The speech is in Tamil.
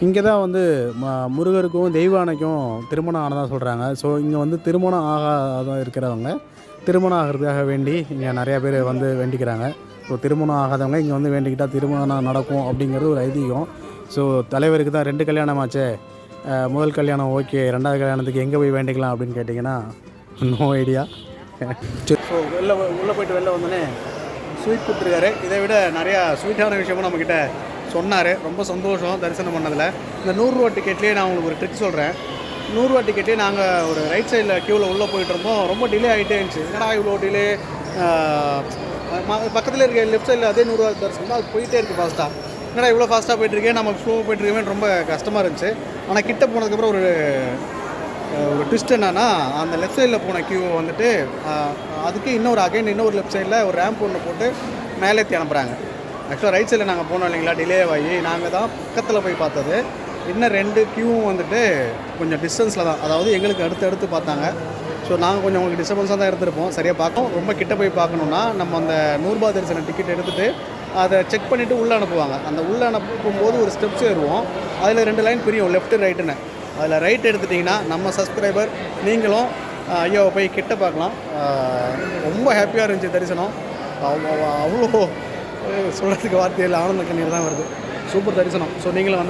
இங்கே தான் வந்து முருகருக்கும் தெய்வானைக்கும் திருமணம் ஆனதாக சொல்கிறாங்க. ஸோ இங்கே வந்து திருமணம் ஆகாத இருக்கிறவங்க திருமணம் ஆகிறதுக்காக வேண்டி இங்கே நிறையா பேர் வந்து வேண்டிக்கிறாங்க. ஸோ திருமணம் ஆகாதவங்க இங்கே வந்து வேண்டிக்கிட்டால் திருமணம் நடக்கும் அப்படிங்கிறது ஒரு ஐதீகம். ஸோ தலைவருக்கு தான் 2 கல்யாணம் ஆச்சே, முதல் கல்யாணம் ஓகே, 2வது கல்யாணத்துக்கு எங்கே போய் வேண்டிக்கலாம் அப்படின்னு கேட்டிங்கன்னா நோ ஐடியா. ஸோ உள்ளே போய்ட்டு வெளில வந்தோடனே ஸ்வீட் கொடுத்துருக்காரு. இதை விட நிறையா ஸ்வீட்டான விஷயமும் நம்மக்கிட்ட சொன்னார். ரொம்ப சந்தோஷம் தரிசனம் பண்ணதில். இந்த 100 ரூபா டிக்கெட்லேயே நான் உங்களுக்கு ஒரு ட்ரிக் சொல்கிறேன். 100 ரூபா டிக்கெட்லேயே நாங்கள் ஒரு ரைட் சைடில் க்யூவில் உள்ளே போயிட்டுருந்தோம். ரொம்ப டிலே ஆகிட்டே இருந்துச்சு. ஏன்னா இவ்வளோ டிலே, பக்கத்தில் இருக்க லெஃப்ட் சைடில் அதே 100 ரூபா தரிசனம் தான் அது போயிட்டே இருக்குது ஃபாஸ்ட்டாக. ஏன்னா இவ்வளோ ஃபாஸ்ட்டாக போயிட்டுருக்கேன், நம்ம ஸ்லோவாக போயிட்டுருக்கேன், ரொம்ப கஷ்டமாக இருந்துச்சு. ஆனால் கிட்ட போனதுக்கப்புறம் ஒரு ட்விஸ்ட் என்னன்னா, அந்த லெஃப்ட் சைடில் போன க்யூ வந்துட்டு அதுக்கு இன்னொரு லெஃப்ட் சைடில் ஒரு ரேம்ப் ஒன்று போட்டு மேலேற்றி அனுப்புகிறாங்க. ஆக்சுவலாக ரைட் சைடில் நாங்கள் போனோம் இல்லைங்களா, டிலே ஆகி நாங்கள் தான் பக்கத்தில் போய் பார்த்தது. இன்னும் 2 க்யூவும் வந்துட்டு கொஞ்சம் டிஸ்டன்ஸில் தான், அதாவது எங்களுக்கு அடுத்து பார்த்தாங்க. ஸோ நாங்கள் கொஞ்சம் உங்களுக்கு டிஸ்டர்பன்ஸாக தான் எடுத்துருப்போம். சரியாக பார்க்கணும். ரொம்ப கிட்ட போய் பார்க்கணுன்னா நம்ம அந்த 100 ரூபா தரிசன டிக்கெட் எடுத்துகிட்டு அதை செக் பண்ணிவிட்டு உள்ளே அனுப்புவாங்க. அந்த உள்ளே அனுப்பும்போது ஒரு ஸ்டெப்ஸ் ஏறுவோம். அதில் 2 லைன் பிரியும், லெஃப்ட்டு ரைட்டுன்னு. அதில் ரைட் எடுத்துட்டிங்கன்னா நம்ம சப்ஸ்கிரைபர் நீங்களும் ஐயாவை போய் கிட்ட பார்க்கலாம். ரொம்ப ஹாப்பியாக இருந்துச்சு தரிசனம். அவ்வளோ சொல்கிறதுக்கு வார்த்தையில் ஆனந்த கண்ணீர் தான் வருது. சூப்பர் தரிசனம். ஸோ நீங்களும் வந்து